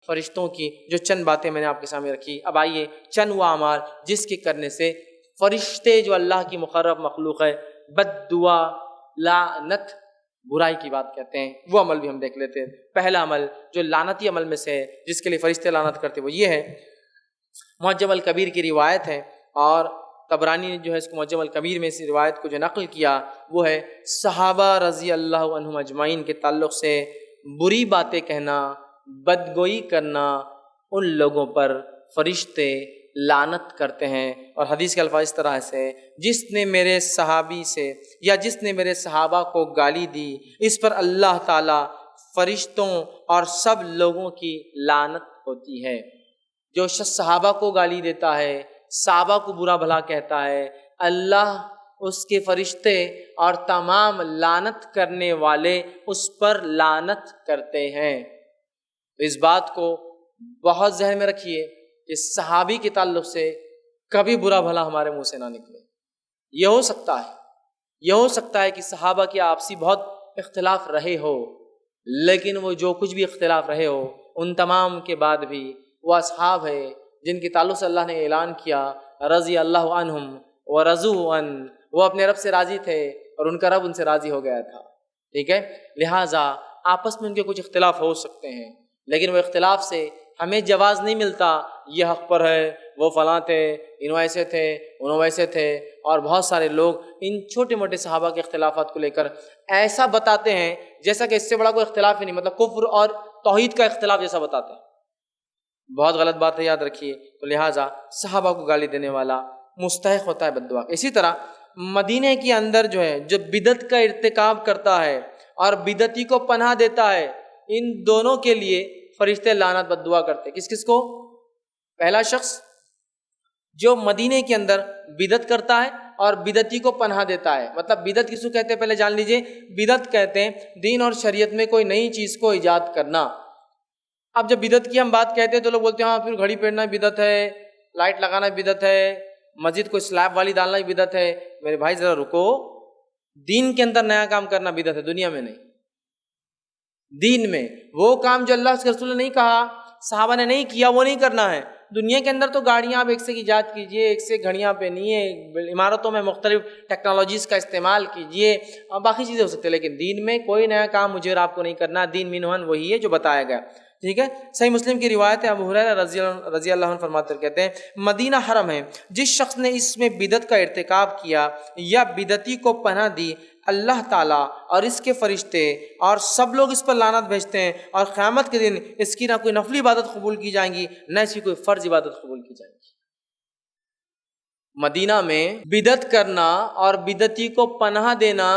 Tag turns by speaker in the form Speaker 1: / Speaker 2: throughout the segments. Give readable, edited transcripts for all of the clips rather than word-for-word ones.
Speaker 1: فرشتوں کی جو چند باتیں میں نے آپ کے سامنے رکھی، اب آئیے چند وہ اعمال جس کے کرنے سے فرشتے جو اللہ کی مقرب مخلوق ہے بد دعا، لعنت، برائی کی بات کہتے ہیں، وہ عمل بھی ہم دیکھ لیتے ہیں۔ پہلا عمل جو لعنتی عمل میں سے ہے جس کے لیے فرشتے لعنت کرتے وہ یہ ہے، معجم الکبیر کی روایت ہے، اور طبرانی نے جو ہے اس کو معجم الکبیر میں اس روایت کو جو نقل کیا وہ ہے صحابہ رضی اللہ عنہم اجمعین کے تعلق سے بری باتیں کہنا، بدگوئی کرنا، ان لوگوں پر فرشتے لعنت کرتے ہیں۔ اور حدیث کے الفاظ اس طرح سے، جس نے میرے صحابی سے یا جس نے میرے صحابہ کو گالی دی اس پر اللہ تعالی فرشتوں اور سب لوگوں کی لعنت ہوتی ہے۔ جو شخص صحابہ کو گالی دیتا ہے، صحابہ کو برا بھلا کہتا ہے، اللہ اس کے فرشتے اور تمام لعنت کرنے والے اس پر لعنت کرتے ہیں۔ اس بات کو بہت ذہن میں رکھیے کہ صحابی کے تعلق سے کبھی برا بھلا ہمارے منہ سے نہ نکلے۔ یہ ہو سکتا ہے کہ صحابہ کے آپسی بہت اختلاف رہے ہو، لیکن وہ جو کچھ بھی اختلاف رہے ہو ان تمام کے بعد بھی وہ اصحاب ہے جن کے تعلق سے اللہ نے اعلان کیا رضی اللہ عنہم ورضوا عنہ، وہ اپنے رب سے راضی تھے اور ان کا رب ان سے راضی ہو گیا تھا۔ ٹھیک ہے، لہٰذا آپس میں ان کے کچھ اختلاف ہو سکتے ہیں، لیکن وہ اختلاف سے ہمیں جواز نہیں ملتا یہ حق پر ہے، وہ فلاں تھے، انہوں ایسے تھے، انہوں ویسے تھے، اور بہت سارے لوگ ان چھوٹے موٹے صحابہ کے اختلافات کو لے کر ایسا بتاتے ہیں جیسا کہ اس سے بڑا کوئی اختلاف ہی نہیں، مطلب کفر اور توحید کا اختلاف جیسا بتاتے ہیں۔ بہت غلط بات ہے، یاد رکھیے۔ تو لہٰذا صحابہ کو گالی دینے والا مستحق ہوتا ہے بد دعا۔ اسی طرح مدینے کے اندر جو ہے جو بدعت کا ارتکاب کرتا ہے اور بدعتی کو پناہ دیتا ہے، ان دونوں کے لیے فرشتے لعنت بد دعا کرتے ہیں۔ کس کس کو؟ پہلا شخص جو مدینے کے اندر بدعت کرتا ہے اور بدعتی کو پناہ دیتا ہے۔ مطلب بدعت کس کو کہتے ہیں پہلے جان لیجئے، بدعت کہتے ہیں دین اور شریعت میں کوئی نئی چیز کو ایجاد کرنا۔ اب جب بدعت کی ہم بات کہتے ہیں تو لوگ بولتے ہیں ہاں پھر گھڑی پہننا بدعت ہے، لائٹ لگانا بدعت ہے، مسجد کو سلیب والی ڈالنا بدعت ہے۔ میرے بھائی ذرا رکو، دین کے اندر نیا کام کرنا بدعت ہے، دنیا میں نہیں۔ دین میں وہ کام جو اللہ کے رسول نے نہیں کہا، صحابہ نے نہیں کیا، وہ نہیں کرنا ہے۔ دنیا کے اندر تو گاڑیاں آپ ایک سے ایجاد کیجئے، ایک سے گھڑیاں پہنیے، عمارتوں میں مختلف ٹیکنالوجیز کا استعمال کیجئے، اور باقی چیزیں ہو سکتی ہیں، لیکن دین میں کوئی نیا کام مجھے اور آپ کو نہیں کرنا۔ دین منہن وہی ہے جو بتایا گیا۔ ٹھیک ہے، صحیح مسلم کی روایت ہے، ابو ہریرہ رضی اللہ عنہ فرماتے ہیں، کہتے ہیں مدینہ حرم ہے، جس شخص نے اس میں بدعت کا ارتکاب کیا یا بدعتی کو پناہ دی، اللہ تعالیٰ اور اس کے فرشتے اور سب لوگ اس پر لعنت بھیجتے ہیں، اور قیامت کے دن اس کی نہ کوئی نفلی عبادت قبول کی جائیں گی نہ اس کی کوئی فرض عبادت قبول کی جائے گی۔ مدینہ میں بدعت کرنا اور بدعتی کو پناہ دینا،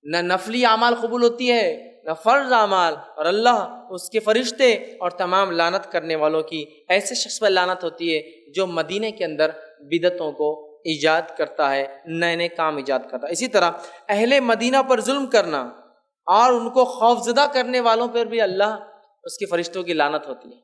Speaker 1: نہ نفلی اعمال قبول ہوتی ہے نہ فرض اعمال، اور اللہ اس کے فرشتے اور تمام لعنت کرنے والوں کی ایسے شخص پر لعنت ہوتی ہے جو مدینے کے اندر بدعتوں کو ایجاد کرتا ہے، نئے نئے کام ایجاد کرتا ہے۔ اسی طرح اہل مدینہ پر ظلم کرنا اور ان کو خوفزدہ کرنے والوں پر بھی اللہ اس کے فرشتوں کی لعنت ہوتی ہے۔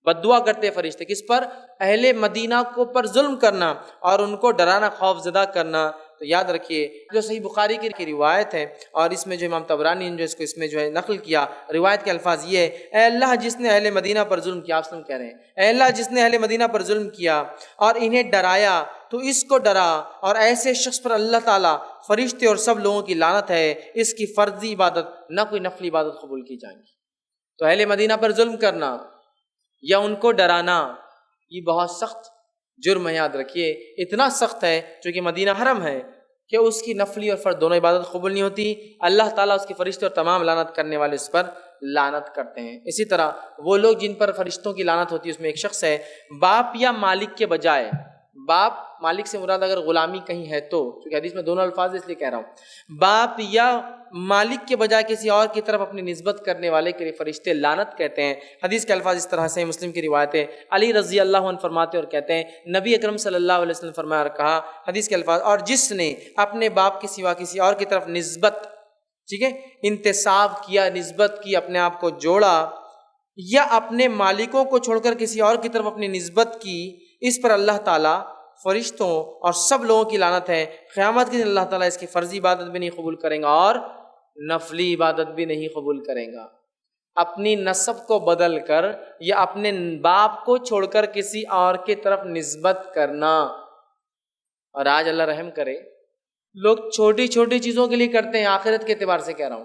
Speaker 1: بد دعا کرتے ہیں فرشتے کس پر؟ اہل مدینہ کو پر ظلم کرنا اور ان کو ڈرانا، خوفزدہ کرنا۔ تو یاد رکھیے جو صحیح بخاری کی روایت ہے، اور اس میں جو امام طبرانی نے جو اس میں جو ہے نقل کیا، روایت کے الفاظ یہ ہے، اے اللہ جس نے اہل مدینہ پر ظلم کیا، آپ سن کہہ رہے ہیں، اے اللہ جس نے اہل مدینہ پر ظلم کیا اور انہیں ڈرایا تو اس کو ڈرا، اور ایسے شخص پر اللہ تعالیٰ، فرشتے اور سب لوگوں کی لعنت ہے، اس کی فرضی عبادت نہ کوئی نفلی عبادت قبول کی جائیں گی۔ تو اہل مدینہ پر ظلم کرنا یا ان کو ڈرانا یہ بہت سخت جرم ہے، یاد رکھیے، اتنا سخت ہے چونکہ مدینہ حرم ہے کہ اس کی نفلی اور فرض دونوں عبادت قبول نہیں ہوتی۔ اللہ تعالیٰ اس کے فرشتے اور تمام لعنت کرنے والے اس پر لعنت کرتے ہیں۔ اسی طرح وہ لوگ جن پر فرشتوں کی لعنت ہوتی ہے اس میں ایک شخص ہے باپ یا مالک کے بجائے، باپ مالک سے مراد اگر غلامی کہیں ہے تو، کیونکہ حدیث میں دونوں الفاظ اس لیے کہہ رہا ہوں، باپ یا مالک کے بجائے کسی اور کی طرف اپنی نسبت کرنے والے کے لیے فرشتے لعنت کہتے ہیں۔ حدیث کے الفاظ اس طرح سے، مسلم کی روایت ہے، علی رضی اللہ عنہ فرماتے اور کہتے ہیں نبی اکرم صلی اللہ علیہ وسلم فرمایا اور کہا، حدیث کے الفاظ، اور جس نے اپنے باپ کے سوا کسی اور کی طرف نسبت، ٹھیک ہے، انتساب کیا، نسبت کی، اپنے آپ کو جوڑا، یا اپنے مالکوں کو چھوڑ کر کسی اور کی طرف اپنی نسبت کی، اس پر اللہ تعالیٰ، فرشتوں اور سب لوگوں کی لعنت ہے۔ قیامت کے دن اللہ تعالیٰ اس کی فرضی عبادت بھی نہیں قبول کریں گا اور نفلی عبادت بھی نہیں قبول کریں گا۔ اپنی نسب کو بدل کر یا اپنے باپ کو چھوڑ کر کسی اور کی طرف نسبت کرنا. اور آج اللہ رحم کرے لوگ چھوٹی چھوٹی چیزوں کے لیے کرتے ہیں، آخرت کے اعتبار سے کہہ رہا ہوں.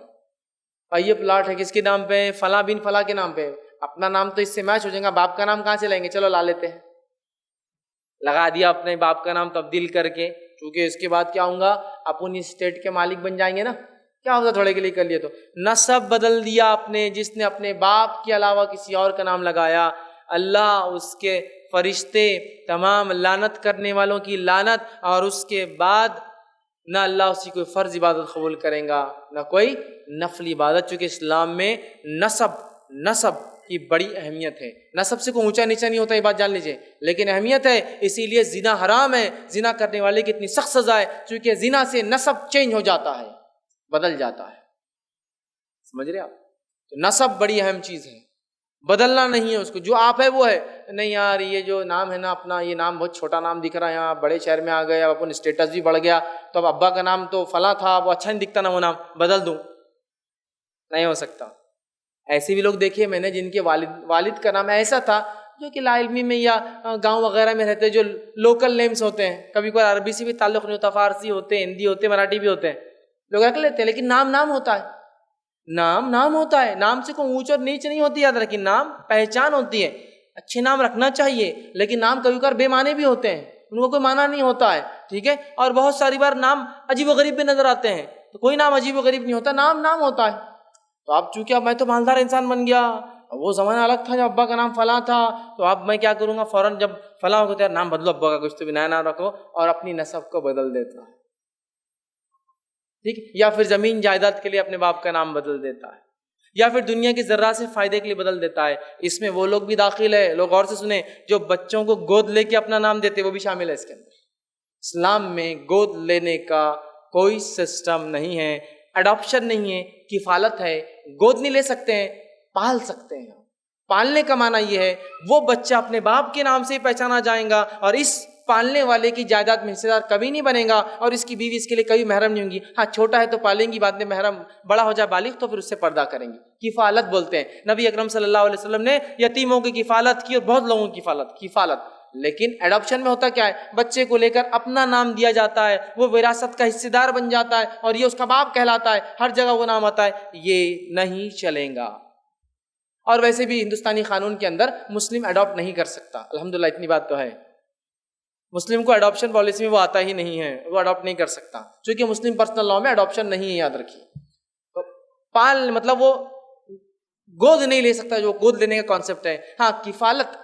Speaker 1: بھائی یہ پلاٹ ہے کس کے نام پہ؟ فلاں بن فلاں کے نام پہ. اپنا نام تو اس سے میچ ہو جائے گا، باپ کا نام کہاں سے لیں گے؟ چلو لا لیتے ہیں. لگا دیا اپنے باپ کا نام تبدیل کر کے، کیونکہ اس کے بعد کیا ہوں گا؟ اپنی اسٹیٹ کے مالک بن جائیں گے نا. کیا ہوتا تھوڑے کے لیے کر لیا تو نسب بدل دیا اپنے. جس نے اپنے باپ کے علاوہ کسی اور کا نام لگایا، اللہ اس کے فرشتے تمام لعنت کرنے والوں کی لعنت، اور اس کے بعد نہ اللہ اسی کوئی فرض عبادت قبول کریں گا نہ کوئی نفل عبادت. چونکہ اسلام میں نسب کی بڑی اہمیت ہے. نسب سے کوئی اونچا نیچا نہیں ہوتا، یہ بات جان لیجئے، لیکن اہمیت ہے. اسی لیے زنا حرام ہے، زنا کرنے والے کی اتنی سخت سزا ہے، چونکہ زنا سے نسب چینج ہو جاتا ہے، بدل جاتا ہے. سمجھ رہے آپ؟ تو نسب بڑی اہم چیز ہے، بدلنا نہیں ہے اس کو. جو آپ ہے وہ ہے. نہیں یار یہ جو نام ہے نا اپنا، یہ نام بہت چھوٹا نام دکھ رہا ہے، یہاں بڑے شہر میں آ گئے، اب اپن اسٹیٹس بھی بڑھ گیا، تو اب ابا کا نام تو فلاں تھا، وہ اچھا نہیں دکھتا نا، وہ نام بدل دوں. نہیں ہو سکتا. ایسے بھی لوگ دیکھیے میں نے جن کے والد کا نام ایسا تھا جو کہ لا علمی میں یا گاؤں وغیرہ میں رہتے، جو لوکل نیمز ہوتے ہیں، کبھی کوئی عربی سے بھی تعلق نہیں ہوتا، فارسی ہوتے ہیں، ہندی ہوتے ہیں، مراٹھی بھی ہوتے ہیں، لوگ رکھ لیتے ہیں، لیکن نام ہوتا ہے. نام ہوتا ہے. نام سے کوئی اونچ اور نیچ نہیں ہوتی، یاد رکھیے. نام پہچان ہوتی ہے. اچھے نام رکھنا چاہیے، لیکن نام کبھی کبھار بے معنی بھی ہوتے ہیں، ان کو کوئی معنی نہیں ہوتا ہے. ٹھیک ہے. اور بہت ساری بار نام عجیب و غریب بھی نظر آتے ہیں، تو کوئی نام عجیب و غریب نہیں ہوتا، نام ہوتا ہے. تو اب چونکہ اب میں تو مالدار انسان بن گیا، وہ زمانہ الگ تھا جب ابا کا نام فلاں تھا، تو اب میں کیا کروں گا؟ فوراً جب فلاں ہوتا ہے نام بدلو، ابا کا کچھ تو بھی نیا نام رکھو، اور اپنی نسب کو بدل دیتا ہے. ٹھیک. یا پھر زمین جائیداد کے لیے اپنے باپ کا نام بدل دیتا ہے، یا پھر دنیا کی ذرہ سے فائدے کے لیے بدل دیتا ہے. اس میں وہ لوگ بھی داخل ہے، لوگ غور سے سنیں، جو بچوں کو گود لے کے اپنا نام دیتے، وہ بھی شامل ہے اس کے اندر. اسلام میں گود لینے کا کوئی سسٹم نہیں ہے، اڈاپشن نہیں ہے، کفالت ہے. گود نہیں لے سکتے ہیں، پال سکتے ہیں. پالنے کا معنی یہ ہے وہ بچہ اپنے باپ کے نام سے ہی پہچانا جائے گا، اور اس پالنے والے کی جائیداد میں حصے دار کبھی نہیں بنے گا، اور اس کی بیوی اس کے لیے کبھی محرم نہیں ہوں گی. ہاں چھوٹا ہے تو پالیں گی، بعد میں محرم بڑا ہو جائے بالغ تو پھر اس سے پردہ کریں گی. کفالت بولتے ہیں. نبی اکرم صلی اللہ علیہ وسلم نے یتیموں کی کفالت کی، اور بہت لوگوں کی کفالت. لیکن ایڈاپشن میں ہوتا کیا ہے؟ بچے کو لے کر اپنا نام دیا جاتا ہے، وہ وراثت کا حصے دار بن جاتا ہے، اور یہ اس کا باپ کہلاتا ہے، ہر جگہ وہ نام آتا ہے. یہ نہیں چلے گا. اور ویسے بھی ہندوستانی قانون کے اندر مسلم اڈاپٹ نہیں کر سکتا، الحمدللہ اتنی بات تو ہے. مسلم کو اڈاپشن پالیسی میں وہ آتا ہی نہیں ہے، وہ اڈاپٹ نہیں کر سکتا، چونکہ مسلم پرسنل لاء میں اڈاپشن نہیں ہے، یاد رکھیے. پال مطلب وہ گود نہیں لے سکتا، جو گود لینے کا کانسیپٹ ہے. ہاں کفالت،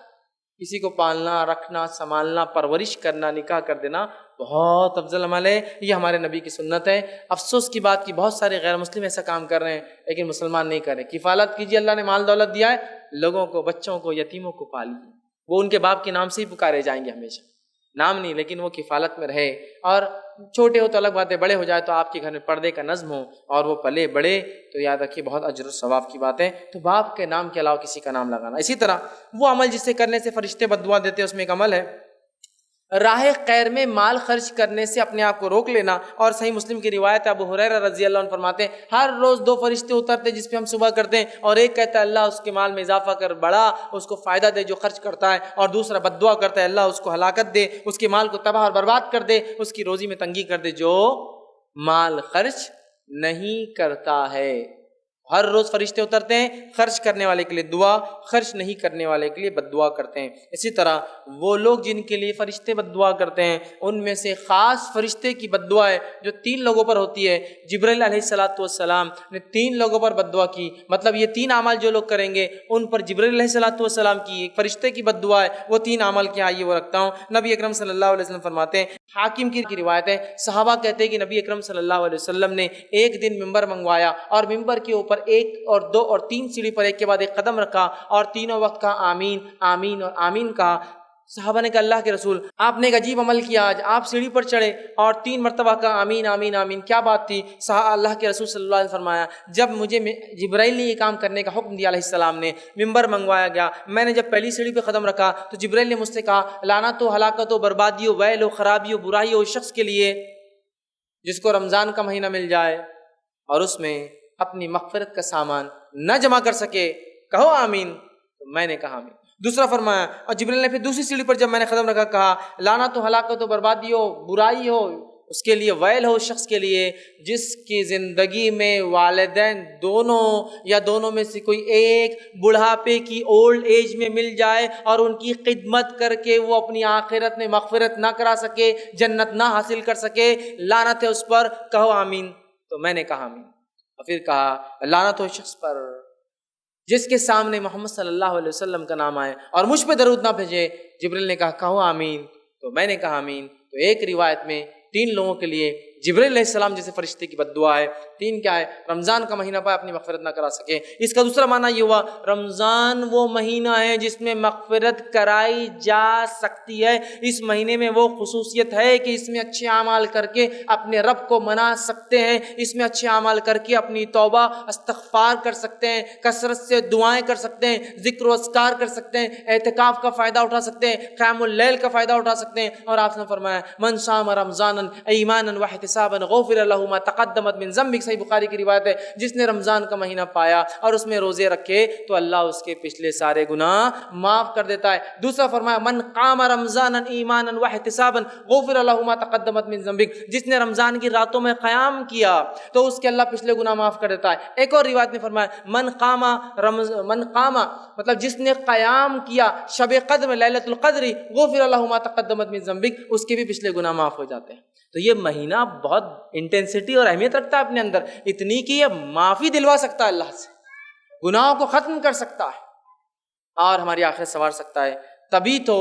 Speaker 1: کسی کو پالنا، رکھنا، سنبھالنا، پرورش کرنا، نکاح کر دینا بہت افضل عمل ہے. یہ ہمارے نبی کی سنت ہے. افسوس کی بات کہ بہت سارے غیر مسلم ایسا کام کر رہے ہیں، لیکن مسلمان نہیں کر رہے. کفالت کیجیے، اللہ نے مال دولت دیا ہے، لوگوں کو، بچوں کو، یتیموں کو پالیے. وہ ان کے باپ کے نام سے ہی پکارے جائیں گے ہمیشہ، نام نہیں، لیکن وہ کفالت میں رہے. اور چھوٹے ہو تو الگ بات ہے، بڑے ہو جائے تو آپ کے گھر میں پردے کا نظم ہو اور وہ پلے بڑے، تو یاد رکھیے بہت اجر و ثواب کی بات ہے. تو باپ کے نام کے علاوہ کسی کا نام لگانا. اسی طرح وہ عمل جس سے کرنے سے فرشتے بد دعا دیتے ہیں، اس میں ایک عمل ہے راہ خیر میں مال خرچ کرنے سے اپنے آپ کو روک لینا. اور صحیح مسلم کی روایت ہے، ابو ہریرہ رضی اللہ عنہ فرماتے ہیں ہر روز 2 فرشتے اترتے جس پہ ہم صبح کرتے ہیں، اور ایک کہتا ہے اللہ اس کے مال میں اضافہ کر، بڑا اس کو فائدہ دے جو خرچ کرتا ہے، اور دوسرا بد دعا کرتا ہے اللہ اس کو ہلاکت دے، اس کے مال کو تباہ اور برباد کر دے، اس کی روزی میں تنگی کر دے جو مال خرچ نہیں کرتا ہے. ہر روز فرشتے اترتے ہیں، خرچ کرنے والے کے لیے دعا، خرچ نہیں کرنے والے کے لیے بد دعا کرتے ہیں. اسی طرح وہ لوگ جن کے لیے فرشتے بد دعا کرتے ہیں، ان میں سے خاص فرشتے کی بد دعا ہے جو 3 لوگوں پر ہوتی ہے. جبرائیل علیہ السلام نے 3 لوگوں پر بد دعا کی. مطلب یہ 3 اعمال جو لوگ کریں گے ان پر جبرائیل علیہ السلام کی ایک فرشتے کی بد دعا ہے. وہ 3 اعمال کیا آئیے وہ رکھتا ہوں. نبی اکرم صلی اللہ علیہ وسلم فرماتے ہیں، حاکم کی روایت ہے، صحابہ کہتے ہیں کہ نبی اکرم صلی اللہ علیہ وسلم نے ایک دن ممبر منگوایا، اور ممبر کے اوپر 1 اور 2 اور 3 سیڑھی پر ایک کے بعد ایک قدم رکھا، اور تینوں وقت کہا آمین آمین اور آمین کہا. صحابہ نے کہا اللہ کے رسول آپ نے ایک عجیب عمل کیا، آج آپ سیڑھی پر چڑھے اور 3 مرتبہ کہا آمین آمین آمین، کیا بات تھی؟ اللہ کے رسول صلی اللہ علیہ وسلم فرمایا جب مجھے جبرائیل نے یہ کام کرنے کا حکم دیا علیہ السلام نے، ممبر منگوایا گیا، میں نے جب پہلی سیڑھی پہ قدم رکھا تو جبرائیل نے مجھ سے کہا لعنت و ہلاکت و بربادی و ویل و خرابی و برائی و شخص کے لیے جس کو رمضان کا مہینہ مل جائے اور اس میں اپنی مغفرت کا سامان نہ جمع کر سکے کہو آمین، تو میں نے کہا آمین۔ دوسرا فرمایا، اور جبریل نے پھر دوسری سیڑھی پر جب میں نے قدم رکھا کہا، لعنت و ہلاکت و بربادی ہو، برائی ہو اس کے لیے، ویل ہو اس شخص کے لیے جس کی زندگی میں والدین دونوں یا دونوں میں سے کوئی ایک بڑھاپے کی اولڈ ایج میں مل جائے اور ان کی خدمت کر کے وہ اپنی آخرت میں مغفرت نہ کرا سکے، جنت نہ حاصل کر سکے، لعنت ہے اس پر، کہو آمین۔ تو میں نے کہا آمین۔ اور پھر کہا لعنت ہو اس شخص پر جس کے سامنے محمد صلی اللہ علیہ وسلم کا نام آئے اور مجھ پہ درود نہ بھیجے۔ جبریل نے کہا کہو آمین، تو میں نے کہا آمین۔ تو ایک روایت میں 3 لوگوں کے لیے جبریل علیہ السلام جیسے فرشتے کی بد دعا ہے۔ 3 کیا ہے؟ رمضان کا مہینہ پائے اپنی مغفرت نہ کرا سکے۔ اس کا دوسرا معنی یہ ہوا رمضان وہ مہینہ ہے جس میں مغفرت کرائی جا سکتی ہے۔ اس مہینے میں وہ خصوصیت ہے کہ اس میں اچھے اعمال کر کے اپنے رب کو منا سکتے ہیں، اس میں اچھے اعمال کر کے اپنی توبہ استغفار کر سکتے ہیں، کثرت سے دعائیں کر سکتے ہیں، ذکر و اذکار کر سکتے ہیں، اعتکاف کا فائدہ اٹھا سکتے ہیں، قیام اللیل کا فائدہ اٹھا سکتے ہیں۔ اور آپ نے فرمایا من صام رمضانا ایمانا واحتسابا غفر له ما تقدمت من ذنبه، صحیح بخاری کی روایت ہے، جس نے رمضان کا مہینہ پایا اور اس میں روزے رکھے تو اللہ اس کے پچھلے سارے گناہ معاف کر دیتا ہے۔ دوسرا فرمایا من قام رمضانا ایمانا واحتسابا غفر له ما تقدمت من ذنبه، جس نے رمضان کی راتوں میں قیام کیا تو اس کے اللہ پچھلے گناہ معاف کر دیتا ہے۔ ایک اور روایت میں فرمایا من قام مطلب جس نے قیام کیا شب قدر میں لیلۃ القدر غفر له ما تقدمت من ذنبه، اس کے بھی پچھلے گناہ معاف ہو جاتے ہیں۔ تو یہ مہینہ بہت انٹینسٹی اور اہمیت رکھتا ہے اپنے اندر، اتنی کہ یہ معافی دلوا سکتا ہے اللہ سے، گناہوں کو ختم کر سکتا ہے اور ہماری آخرت سنوار سکتا ہے۔ تبھی تو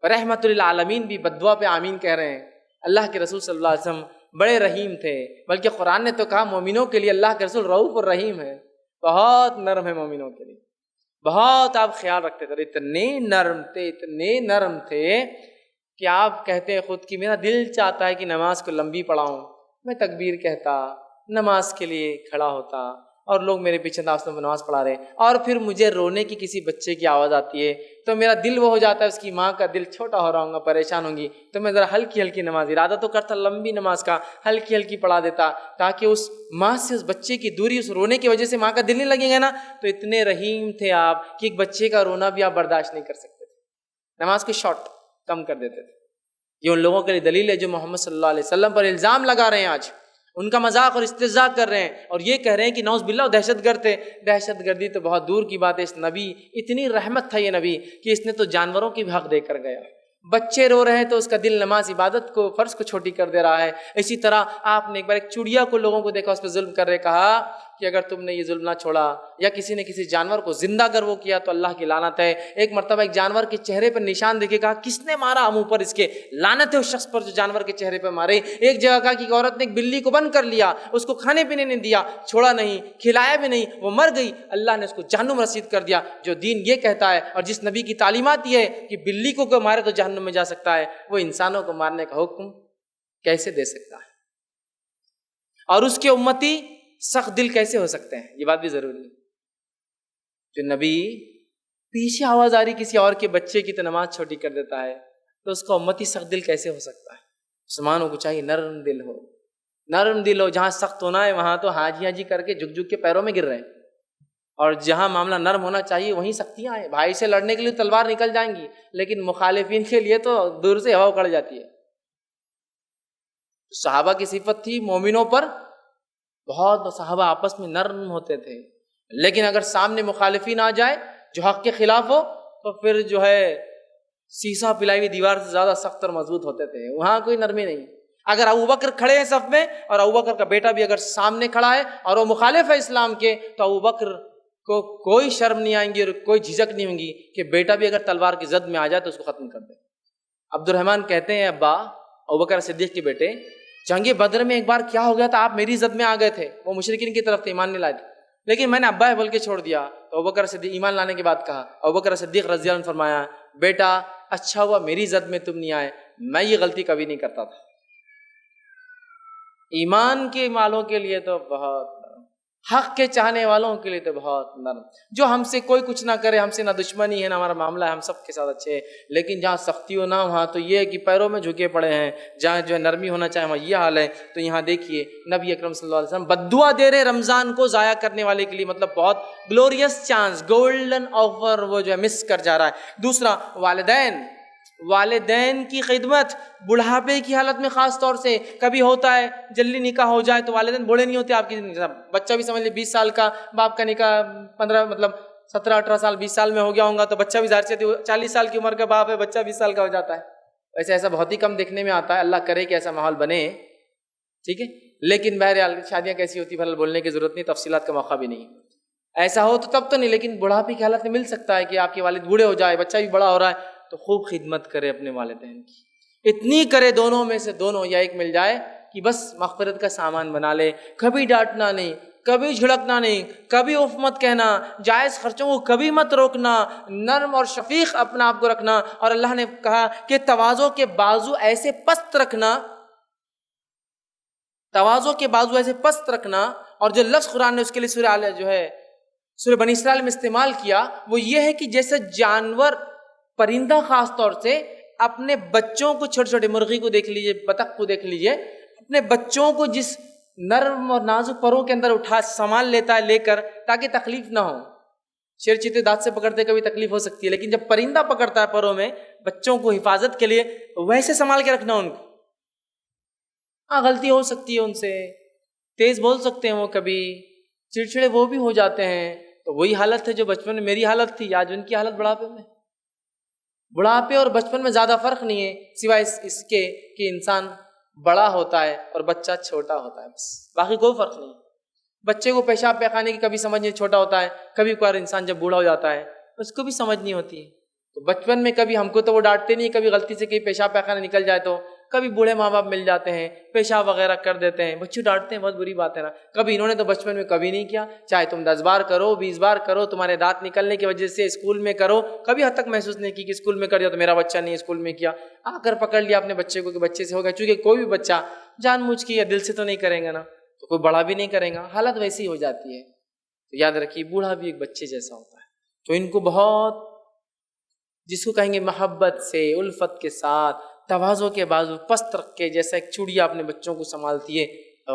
Speaker 1: رحمت للعالمین بھی بد دعا پہ آمین کہہ رہے ہیں۔ اللہ کے رسول صلی اللہ علیہ وسلم بڑے رحیم تھے، بلکہ قرآن نے تو کہا مومنوں کے لیے اللہ کے رسول رؤوف اور رحیم ہے، بہت نرم ہے مومنوں کے لیے، بہت آپ خیال رکھتے تھے، اتنے نرم تھے کہ آپ کہتے ہیں خود کہ میرا دل چاہتا ہے کہ نماز کو لمبی پڑھاؤں، میں تکبیر کہتا، نماز کے لیے کھڑا ہوتا اور لوگ میرے پیچھے نماز پڑھا رہے ہیں، اور پھر مجھے رونے کی کسی بچے کی آواز آتی ہے تو میرا دل وہ ہو جاتا ہے، اس کی ماں کا دل چھوٹا ہو رہا ہوں گا، پریشان ہوں گی، تو میں ذرا ہلکی نماز، ارادہ تو کرتا لمبی نماز کا، ہلکی پڑھا دیتا تاکہ اس ماں سے اس بچے کی دوری، اس رونے کی وجہ سے ماں کا دل نہیں لگے گا نا۔ تو اتنے رحیم تھے آپ کہ ایک بچے کا رونا بھی آپ برداشت نہیں کر سکتے تھے، نماز کو شارٹ کم کر دیتے تھے۔ یہ ان لوگوں کے لیے دلیل ہے جو محمد صلی اللہ علیہ وسلم پر الزام لگا رہے ہیں، آج ان کا مذاق اور استہزاء کر رہے ہیں اور یہ کہہ رہے ہیں کہ نعوذ باللہ دہشت گرد تھے۔ دہشت گردی تو بہت دور کی بات ہے، اس نبی اتنی رحمت تھا یہ نبی کہ اس نے تو جانوروں کی بھی حق دے کر گیا۔ بچے رو رہے ہیں تو اس کا دل نماز عبادت کو، فرض کو چھوٹی کر دے رہا ہے۔ اسی طرح آپ نے ایک بار ایک چڑیا کو لوگوں کو دیکھا اس پہ ظلم کر رہے، کہا کہ اگر تم نے یہ ظلم نہ چھوڑا یا کسی نے کسی جانور کو زندہ اگر وہ کیا تو اللہ کی لعنت ہے۔ ایک مرتبہ ایک جانور کے چہرے پر نشان دیکھے، کہا کس نے مارا منہ پر اس کے، لعنت ہے اس شخص پر جو جانور کے چہرے پہ مارے۔ ایک جگہ کہا کہ ایک عورت نے ایک بلی کو بند کر لیا، اس کو کھانے پینے نہیں دیا، چھوڑا نہیں، کھلایا بھی نہیں، وہ مر گئی، اللہ نے اس کو جہنم رسید کر دیا۔ جو دین یہ کہتا ہے اور جس نبی کی تعلیمات یہ ہے کہ بلی کو کوئی مارے تو جہنم میں جا سکتا ہے، وہ انسانوں کو مارنے کا حکم کیسے دے سکتا ہے؟ اور اس کے امتی سخت دل کیسے ہو سکتے ہیں؟ یہ بات بھی ضروری ہے۔ جو نبی پیچھے آواز آ رہی کسی اور کے بچے کی تو نماز چھوٹی کر دیتا ہے، تو اس کا امتی سخت دل کیسے ہو سکتا ہے؟ مسلمانوں کو چاہیے نرم دل ہو، نرم دل ہو۔ جہاں سخت ہونا ہے وہاں تو حاجی کر کے جھک کے پیروں میں گر رہے ہیں، اور جہاں معاملہ نرم ہونا چاہیے وہیں سختیاں ہیں۔ بھائی سے لڑنے کے لیے تلوار نکل جائیں گی، لیکن مخالفین کے لیے تو دور سے ہوا اکڑ جاتی ہے۔ صحابہ کی صفت تھی مومنوں پر بہت، صحابہ آپس میں نرم ہوتے تھے، لیکن اگر سامنے مخالفین آ جائے جو حق کے خلاف ہو تو پھر جو ہے سیسا پلائی ہوئی دیوار سے زیادہ سخت اور مضبوط ہوتے تھے، وہاں کوئی نرمی نہیں۔ اگر ابوبکر کھڑے ہیں صف میں اور ابوبکر کا بیٹا بھی اگر سامنے کھڑا ہے اور وہ مخالف ہے اسلام کے، تو ابوبکر کو کوئی شرم نہیں آئیں گی اور کوئی جھجک نہیں ہوں گی کہ بیٹا بھی اگر تلوار کی زد میں آ جائے تو اس کو ختم کر دے۔ عبد الرحمن کہتے ہیں ابا، ابوبکر صدیق کے بیٹے، جنگ بدر میں ایک بار کیا ہو گیا تھا، آپ میری زد میں آ گئے تھے، وہ مشرکین کی طرف تھے، ایمان نہیں لائے تھے، لیکن میں نے ابا ہے بول کے چھوڑ دیا۔ تو ابوبکر صدیق ایمان لانے کے بعد کہا، ابوبکر صدیق رضی اللہ عنہ فرمایا بیٹا اچھا ہوا میری زد میں تم نہیں آئے، میں یہ غلطی کبھی نہیں کرتا تھا۔ ایمان کے مالوں کے لیے تو بہت حق کے چاہنے والوں کے لیے تو بہت نرم. جو ہم سے کوئی کچھ نہ کرے، ہم سے نہ دشمنی ہے نہ ہمارا معاملہ ہے، ہم سب کے ساتھ اچھے ہیں، لیکن جہاں سختی ہو نہ وہاں تو یہ ہے کہ پیروں میں جھکے پڑے ہیں. جہاں جو ہے نرمی ہونا چاہے وہاں یہ حال ہے. تو یہاں دیکھیے نبی اکرم صلی اللہ علیہ وسلم بد دعا دے رہے رمضان کو ضائع کرنے والے کے لیے، مطلب بہت گلوریس چانس، گولڈن آفر وہ جو ہے مس کر جا رہا ہے. دوسرا والدین کی خدمت بڑھاپے کی حالت میں، خاص طور سے کبھی ہوتا ہے جلدی نکاح ہو جائے تو والدین بوڑھے نہیں ہوتے آپ کی زندگی. بچہ بھی سمجھ لے 20 سال کا، باپ کا نکاح 17-18 سال 20 سال میں ہو گیا ہوگا، تو بچہ بھی ظاہر سے 40 سال کی عمر کا باپ ہے، بچہ 20 سال کا ہو جاتا ہے. ویسے ایسا بہت ہی کم دیکھنے میں آتا ہے، اللہ کرے کہ ایسا ماحول بنے. ٹھیک ہے، لیکن بہرحال شادیاں کیسی ہوتی ہے بولنے کی ضرورت نہیں، تفصیلات کا موقع بھی نہیں. ایسا ہو تو تب تو نہیں، لیکن بڑھاپے کی حالت میں مل سکتا ہے کہ آپ کے والد بوڑھے ہو جائے، بچہ بھی بڑا ہو رہا ہے، تو خوب خدمت کرے اپنے والدین کی. اتنی کرے دونوں میں سے دونوں یا ایک مل جائے کہ بس مغفرت کا سامان بنا لے. کبھی ڈانٹنا نہیں، کبھی جھڑکنا نہیں، کبھی اف مت کہنا، جائز خرچوں کو کبھی مت روکنا، نرم اور شفیق اپنا آپ کو رکھنا. اور اللہ نے کہا کہ تواضع کے بازو ایسے پست رکھنا، تواضع کے بازو ایسے پست رکھنا. اور جو لفظ قرآن نے اس کے لیے سورہ بنی اسرائیل میں استعمال کیا وہ یہ ہے کہ جیسے جانور، پرندہ خاص طور سے اپنے بچوں کو، چھوٹے چھوٹے مرغی کو دیکھ لیجئے، بطخ کو دیکھ لیجئے، اپنے بچوں کو جس نرم اور نازک پروں کے اندر اٹھا سنبھال لیتا ہے لے کر تاکہ تکلیف نہ ہو. شیر چیتے دانت سے پکڑتے کبھی تکلیف ہو سکتی ہے، لیکن جب پرندہ پکڑتا ہے پروں میں بچوں کو حفاظت کے لیے، ویسے سنبھال کے رکھنا ان کو. ہاں غلطی ہو سکتی ہے ان سے، تیز بول سکتے ہیں وہ، کبھی چڑچڑے وہ بھی ہو جاتے ہیں. تو وہی حالت ہے جو بچپن میں میری حالت تھی، آج ان کی حالت بڑھاپے میں. بڑھاپے اور بچپن میں زیادہ فرق نہیں ہے سوائے اس کے کہ انسان بڑا ہوتا ہے اور بچہ چھوٹا ہوتا ہے، بس باقی کوئی فرق نہیں. بچے کو پیشاب پیخانے کی کبھی سمجھ نہیں، چھوٹا ہوتا ہے. کبھی کوئی انسان جب بوڑھا ہو جاتا ہے اس کو بھی سمجھ نہیں ہوتی ہے. تو بچپن میں کبھی ہم کو تو وہ ڈانٹتے نہیں، کبھی غلطی سے کہیں پیشاب پیخانے نکل جائے تو کبھی بوڑھے ماں باپ مل جاتے ہیں، پیشاب وغیرہ کر دیتے ہیں، بچے ڈانٹتے ہیں، بہت بری بات ہے نا. کبھی انہوں نے تو بچپن میں کبھی نہیں کیا، چاہے تم 10 بار کرو، 20 بار کرو، تمہارے دانت نکلنے کی وجہ سے اسکول میں کرو، کبھی حد تک محسوس نہیں کی کہ اسکول میں کر دیا تو میرا بچہ نہیں اسکول میں کیا. آ کر پکڑ لیا اپنے بچے کو کہ بچے سے ہوگا، چونکہ کوئی بھی بچہ جان بوجھ کے یا دل سے تو نہیں کرے گا نا، تو کوئی بڑا بھی نہیں کرے گا، حالت ویسی ہو جاتی ہے. تو یاد رکھیے بوڑھا بھی ایک بچے جیسا ہوتا ہے. تو ان کو بہت، جس کو کہیں گے محبت سے، الفت کے ساتھ، تواضع کے بازو پست رکھ کے، جیسا ایک چڑیا اپنے بچوں کو سنبھالتی ہے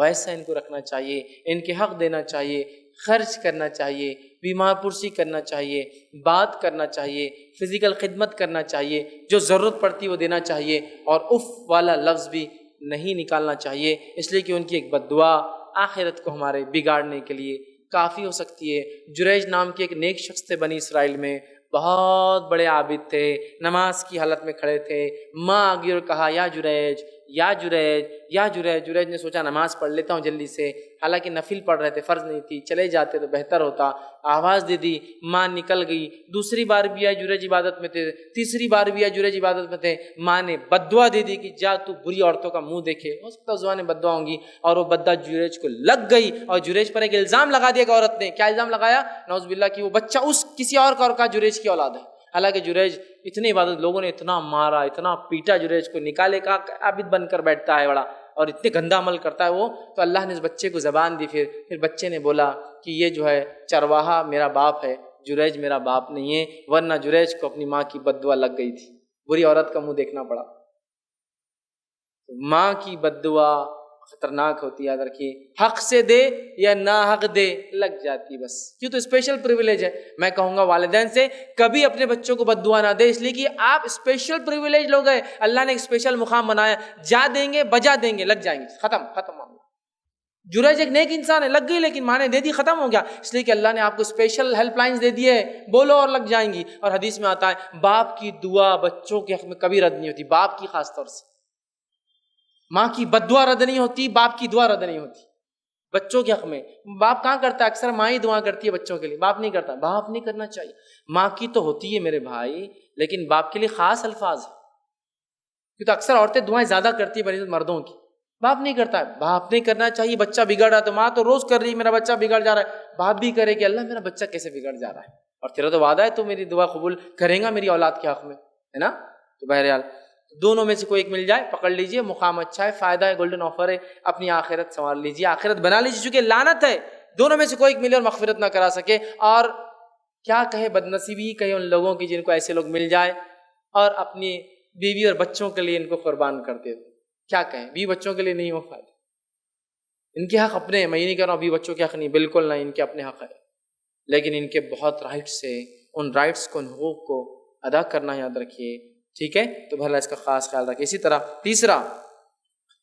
Speaker 1: ویسا ان کو رکھنا چاہیے. ان کے حق دینا چاہیے، خرچ کرنا چاہیے، بیمار پرسی کرنا چاہیے، بات کرنا چاہیے، فزیکل خدمت کرنا چاہیے، جو ضرورت پڑتی وہ دینا چاہیے، اور اف والا لفظ بھی نہیں نکالنا چاہیے، اس لیے کہ ان کی ایک بد دعا آخرت کو ہمارے بگاڑنے کے لیے کافی ہو سکتی ہے. جریج نام کے ایک نیک شخص تھے بنی اسرائیل میں، بہت بڑے عابد تھے، نماز کی حالت میں کھڑے تھے. ماں آگے اور کہا یا جریج یا جریج یا جریج. جریج نے سوچا نماز پڑھ لیتا ہوں جلدی سے، حالانکہ نفل پڑھ رہے تھے، فرض نہیں تھی، چلے جاتے تو بہتر ہوتا. آواز دے دی، ماں نکل گئی. دوسری بار بھی آئے، جریج عبادت میں تھے. تیسری بار بھی آئے، جریج عبادت میں تھے. ماں نے بد دعا دے دی کہ جا تو بری عورتوں کا منہ دیکھے. ہو سکتا ہے زبان بد دعا ہوں گی، اور وہ بد دعا جریج کو لگ گئی، اور جریج پر ایک الزام لگا دیا کہ عورت نے. کیا الزام لگایا؟ نعوذ باللہ کہ وہ بچہ اس کسی اور کا جریج کی اولاد ہے. حالانکہ جریج اتنی عبادت، لوگوں نے اتنا مارا، اتنا پیٹا جریج کو، نکالے کا عابد بن کر بیٹھتا ہے بڑا، اور اتنے گندا عمل کرتا ہے وہ. تو اللہ نے اس بچے کو زبان دی. پھر بچے نے بولا کہ یہ جو ہے چرواہا میرا باپ ہے، جریج میرا باپ نہیں ہے، ورنہ جریج کو اپنی ماں کی بد دعا لگ گئی تھی، بری عورت کا منہ دیکھنا پڑا. ماں کی بد دعا خطرناک ہوتی ہے، یاد رکھیے. حق سے دے یا نا حق دے لگ جاتی بس. کیوں؟ تو اسپیشل پریویلیج ہے. میں کہوں گا والدین سے کبھی اپنے بچوں کو بد دعا نہ دے، اس لیے کہ آپ اسپیشل پریویلیج لوگ ہیں، اللہ نے ایک اسپیشل مقام بنایا. جا دیں گے، بجا دیں گے، لگ جائیں گے، ختم معاملہ. جریج ایک نیک انسان ہے، لگ گئی لیکن ماں نے دے دی، ختم ہو گیا. اس لیے کہ اللہ نے آپ کو اسپیشل ہیلپ لائنز دے دی ہے، بولو اور لگ جائیں گی. اور حدیث میں آتا ہے باپ کی دعا بچوں کے حق میں کبھی رد نہیں ہوتی، باپ کی خاص طور سے. ماں کی بد دعا رد نہیں ہوتی، باپ کی دعا رد نہیں ہوتی بچوں کے حق میں. باپ کہاں کرتا ہے؟ اکثر ماں ہی دعا کرتی ہے بچوں کے لیے، باپ نہیں کرتا. باپ نہیں کرنا چاہیے. ماں کی تو ہوتی ہے میرے بھائی، لیکن باپ کے لیے خاص الفاظ ہیں، کیونکہ اکثر عورتیں دعائیں زیادہ کرتی ہیں بنسبت مردوں کی. باپ نہیں کرتا ہے. باپ نہیں کرنا چاہیے. بچہ بگڑ رہا ہے تو ماں تو روز کر رہی ہے میرا بچہ بگڑ جا رہا ہے، باپ بھی کرے کہ اللہ میرا بچہ کیسے بگڑ جا رہا ہے، اور تیرا تو وعدہ ہے تو میری دعا قبول کریں گا میری اولاد کے حق میں، ہے نا. تو بہرحال دونوں میں سے کوئی ایک مل جائے، پکڑ لیجئے، مقام اچھا ہے، فائدہ ہے، گولڈن آفر ہے. اپنی آخرت سنوار لیجئے، آخرت بنا لیجئے، چونکہ لعنت ہے دونوں میں سے کوئی ایک ملے اور مغفرت نہ کرا سکے، اور کیا کہے، بدنصیبی کہے ان لوگوں کی جن کو ایسے لوگ مل جائے اور اپنی بیوی اور بچوں کے لیے ان کو قربان کر دے۔ کیا کہیں، بیوی بچوں کے لیے نہیں ہو فائدہ، ان کے حق اپنے ہیں، میں یہ نہیں کہہ رہا ہوں بیوی بچوں کے حق نہیں، بالکل نہیں، ان کے اپنے حق ہے، لیکن ان کے بہت رائٹس ہے، ان رائٹس کو، ان حقوق کو ادا کرنا یاد رکھیے، ٹھیک ہے؟ تو بہرحال اس کا خاص خیال رکھیے۔ اسی طرح تیسرا،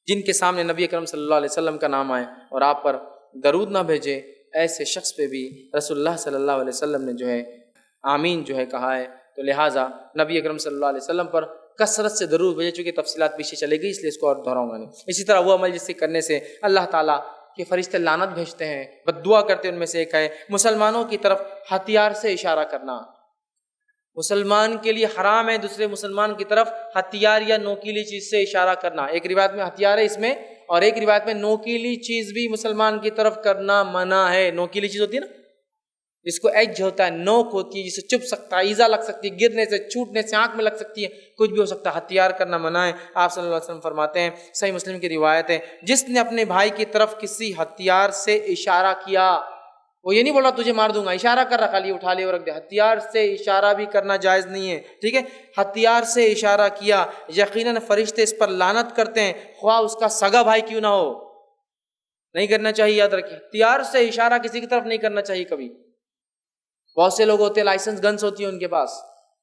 Speaker 1: جن کے سامنے نبی اکرم صلی اللہ علیہ وسلم کا نام آئے اور آپ پر درود نہ بھیجے، ایسے شخص پہ بھی رسول اللہ صلی اللہ علیہ وسلم نے جو ہے آمین جو ہے کہا ہے، تو لہٰذا نبی اکرم صلی اللہ علیہ وسلم پر کثرت سے درود بھیجے، چونکہ تفصیلات پیچھے چلے گئی اس لیے اس کو اور دہراؤں گا نہیں۔ اسی طرح وہ عمل جس سے کرنے سے اللہ تعالیٰ کے فرشتے لعنت بھیجتے ہیں، بد دعا کرتے ہیں، ان میں سے ایک ہے مسلمانوں کی طرف ہتھیار سے اشارہ کرنا۔ مسلمان کے لیے حرام ہے دوسرے مسلمان کی طرف ہتھیار یا نوکیلی چیز سے اشارہ کرنا۔ ایک روایت میں ہتھیار ہے اس میں، اور ایک روایت میں نوکیلی چیز بھی مسلمان کی طرف کرنا منع ہے۔ نوکیلی چیز ہوتی ہے نا، جس کو ایج ہوتا ہے، نوک ہوتی ہے، جسے چپ سکتا ہے، ایزا لگ سکتی ہے، گرنے سے، چھوٹنے سے، آنکھ میں لگ سکتی ہے، کچھ بھی ہو سکتا ہے، ہتھیار کرنا منع ہے۔ آپ صلی اللہ علیہ وسلم فرماتے ہیں، صحیح مسلم کی روایت ہے، جس نے اپنے بھائی کی طرف کسی ہتھیار سے اشارہ کیا، وہ یہ نہیں بولا تجھے مار دوں گا، اشارہ کر رکھا، لیے اٹھا لیا اور رکھ دیا، ہتھیار سے اشارہ بھی کرنا جائز نہیں ہے، ٹھیک ہے؟ ہتھیار سے اشارہ کیا، یقیناً فرشتے اس پر لعنت کرتے ہیں، خواہ اس کا سگا بھائی کیوں نہ ہو، نہیں کرنا چاہیے، یاد رکھیے، ہتھیار سے اشارہ کسی کی طرف نہیں کرنا چاہیے کبھی۔ بہت سے لوگ ہوتے ہیں لائسنس گنس ہوتی ہے ان کے پاس،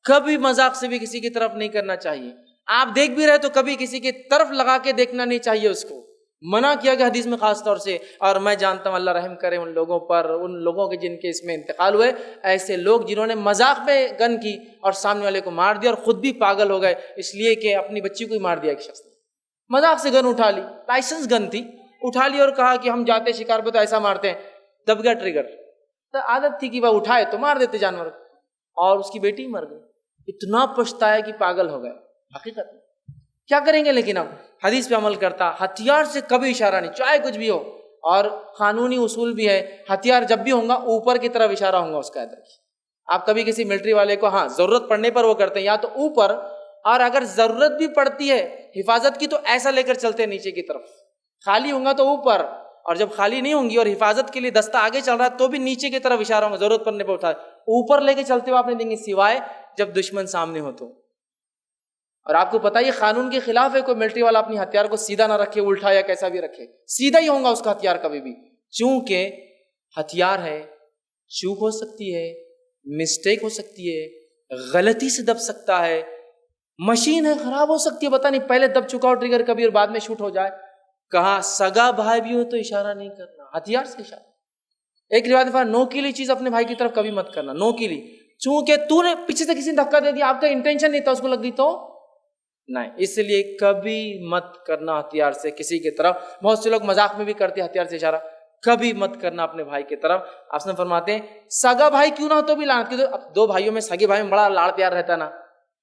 Speaker 1: کبھی مذاق سے بھی کسی کی طرف نہیں کرنا چاہیے۔ آپ دیکھ بھی رہے تو کبھی کسی کی طرف لگا کے دیکھنا نہیں چاہیے، اس کو منع کیا گیا حدیث میں خاص طور سے۔ اور میں جانتا ہوں، اللہ رحم کرے ان لوگوں پر، ان لوگوں کے جن کے اس میں انتقال ہوئے، ایسے لوگ جنہوں نے مذاق میں گن کی اور سامنے والے کو مار دیا اور خود بھی پاگل ہو گئے، اس لیے کہ اپنی بچی کو ہی مار دیا ایک شخص نے، مذاق سے گن اٹھا لی، لائسنس گن تھی، اٹھا لی اور کہا کہ ہم جاتے شکار پہ تو ایسا مارتے ہیں، دب گیا ٹریگر، تو عادت تھی کہ وہ اٹھائے تو مار دیتے جانور، اور اس کی بیٹی مر گئی، اتنا پچھتایا کہ پاگل ہو گئے۔ حقیقت کیا کریں گے، لیکن اب حدیث پہ عمل کرتا، ہتھیار سے کبھی اشارہ نہیں، چاہے کچھ بھی ہو، اور قانونی اصول بھی ہے، ہتھیار جب بھی ہوگا اوپر کی طرف اشارہ ہوگا اس کا۔ آپ کبھی کسی ملٹری والے کو، ہاں ضرورت پڑنے پر وہ کرتے ہیں یا تو اوپر، اور اگر ضرورت بھی پڑتی ہے حفاظت کی تو ایسا لے کر چلتے ہیں نیچے کی طرف، خالی ہوگا تو اوپر، اور جب خالی نہیں ہوں گی اور حفاظت کے لیے دستہ آگے چل رہا ہے تو بھی نیچے کی طرف اشارہ ہوگا، ضرورت پڑنے پر اٹھا، اوپر لے کے چلتے ہوئے آپ نے دیں گے، سوائے جب دشمن سامنے ہو تو۔ اور آپ کو پتہ یہ قانون کے خلاف ہے، کوئی ملٹری والا اپنی ہتھیار کو سیدھا نہ رکھے، الٹا یا کیسا بھی رکھے، سیدھا ہی ہوگا اس کا ہتھیار کبھی بھی، چونکہ ہتھیار ہے، چوک ہو سکتی ہے، مسٹیک ہو سکتی ہے، غلطی سے دب سکتا ہے، مشین ہے خراب ہو سکتی ہے، پتہ نہیں پہلے دب چکا ہو ٹریگر کبھی اور بعد میں شوٹ ہو جائے۔ کہا سگا بھائی بھی ہو تو اشارہ نہیں کرنا، ہتھیار سے اشارہ۔ ایک روایت میں نوکیلی چیز اپنے بھائی کی طرف کبھی مت کرنا، نوکیلی، چونکہ تو نے پیچھے سے کسی نے دھکا دے دیا، آپ کا انٹینشن نہیں تھا، اس کو لگ گئی تو نہیں، اس لیے کبھی مت کرنا ہتھیار سے کسی کی طرف۔ بہت سے لوگ مذاق میں بھی کرتے ہیں ہتھیار سے اشارہ، کبھی مت کرنا اپنے بھائی کی طرف۔ آپ سے فرماتے ہیں سگا بھائی کیوں نہ ہو تو بھی لعنت، کیوں؟ اب دو بھائیوں میں سگے بھائی میں بڑا لاڑ پیار رہتا ہے نا،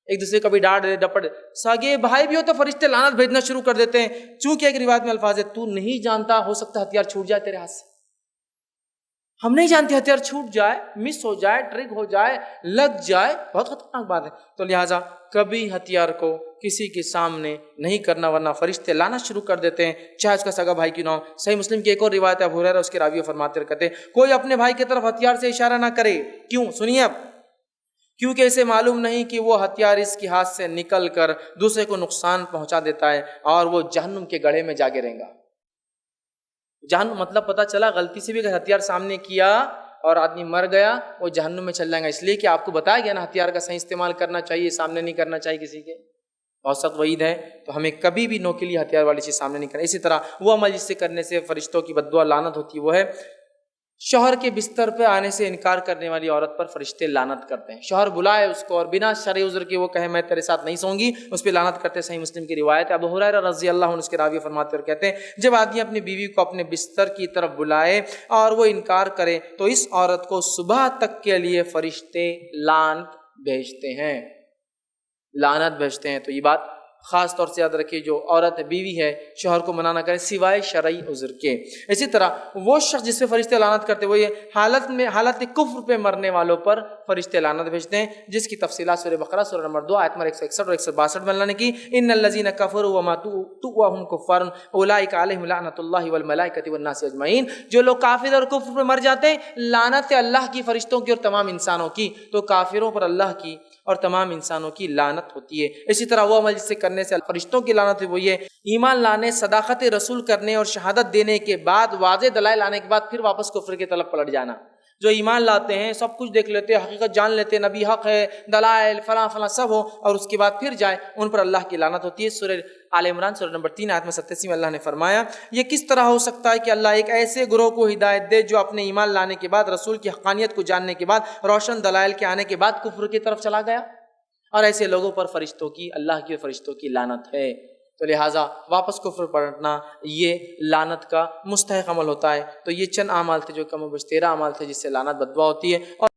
Speaker 1: ایک دوسرے کبھی ڈانٹ دے ڈپٹ دے، سگے بھائی بھی ہو تو فرشتے لعنت بھیجنا شروع کر دیتے ہیں، چونکہ ایک روایت میں الفاظ ہے تو نہیں جانتا، ہو سکتا ہتھیار چھوٹ جائے تیرے ہاتھ سے، ہم نہیں جانتے، ہتھیار چھوٹ جائے، مس ہو جائے، ٹرگ ہو جائے، لگ جائے، بہت خطرناک بات ہے۔ تو لہٰذا کبھی ہتھیار کو کسی کے سامنے نہیں کرنا، ورنہ فرشتے لانا شروع کر دیتے ہیں، چاہے اس کا سگا بھائی کیوں نہ ہو۔ صحیح مسلم کی ایک اور روایت ہے، ابو ہریرہ اس کے راوی فرماتے ہیں کوئی اپنے بھائی کی طرف ہتھیار سے اشارہ نہ کرے، کیوں؟ سنیے اب، کیونکہ اسے معلوم نہیں کہ وہ ہتھیار اس کے ہاتھ سے نکل کر دوسرے کو نقصان پہنچا دیتا ہے اور وہ جہنم کے گڑھے میں جا گرے گا۔ جہنم مطلب پتہ چلا، غلطی سے بھی اگر ہتھیار سامنے کیا اور آدمی مر گیا وہ جہنم میں چل جائے گا، اس لیے کہ آپ کو بتایا گیا نا ہتھیار کا صحیح استعمال کرنا چاہیے، سامنے نہیں کرنا چاہیے کسی کے، بہت سخت وعید ہے۔ تو ہمیں کبھی بھی نوکیلی ہتھیار والی چیز سامنے نہیں کرنا۔ اسی طرح وہ عمل جس سے کرنے سے فرشتوں کی بد دعا لعنت ہوتی ہے، وہ ہے شوہر کے بستر پہ آنے سے انکار کرنے والی عورت پر فرشتے لعنت کرتے ہیں۔ شوہر بلائے اس کو اور بنا شرعی عذر کے وہ کہے میں تیرے ساتھ نہیں سوں گی، اس پہ لعنت کرتے ہیں۔ صحیح مسلم کی روایت ہے، ابو ہریرہ رضی اللہ عنہ اس کے راوی فرماتے اور کہتے ہیں جب آدمی اپنی بیوی کو اپنے بستر کی طرف بلائے اور وہ انکار کرے تو اس عورت کو صبح تک کے لیے فرشتے لعنت بھیجتے ہیں، لعنت بھیجتے ہیں۔ تو یہ بات خاص طور سے یاد رکھیے جو عورت بیوی ہے شوہر کو منع نہ کرے سوائے شرعی عذر کے۔ اسی طرح وہ شخص جس پہ فرشتے لعنت کرتے وہ یہ حالت کفر پہ مرنے والوں پر فرشتے لعنت بھیجتے ہیں، جس کی تفصیلات سورہ بقرہ سورہ نمبر 2 آیت نمبر 161 اور 162 میں اللہ نے کی، ان الذین کفروا وماتوا وهم کفار اولئک علیہم لعنۃ اللہ والملائکۃ والناس اجمعین۔ جو لوگ کافر اور کفر پہ مر جاتے ہیں لعنت ہے اللہ کی، فرشتوں کی اور تمام انسانوں کی، تو کافروں پر اللہ کی اور تمام انسانوں کی لعنت ہوتی ہے۔ اسی طرح وہ عمل جس سے کرنے سے فرشتوں کی لعنت ہے وہ یہ ایمان لانے، صداقت رسول کرنے اور شہادت دینے کے بعد، واضح دلائل آنے کے بعد پھر واپس کفر کی طرف پلٹ جانا۔ جو ایمان لاتے ہیں، سب کچھ دیکھ لیتے ہیں، حقیقت جان لیتے ہیں، نبی حق ہے، دلائل فلاں فلاں سب ہو، اور اس کے بعد پھر جائے، ان پر اللہ کی لعنت ہوتی ہے۔ سورہ آل عمران سورہ نمبر 3 آیت میں 87 میں اللہ نے فرمایا، یہ کس طرح ہو سکتا ہے کہ اللہ ایک ایسے گروہ کو ہدایت دے جو اپنے ایمان لانے کے بعد، رسول کی حقانیت کو جاننے کے بعد، روشن دلائل کے آنے کے بعد کفر کی طرف چلا گیا، اور ایسے لوگوں پر فرشتوں کی، اللہ کی فرشتوں کی لعنت ہے۔ تو لہٰذا واپس کفر پلٹنا یہ لعنت کا مستحق عمل ہوتا ہے۔ تو یہ چند اعمال تھے جو کم و بیش 13 اعمال تھے جس سے لعنت بددعا ہوتی ہے۔ اور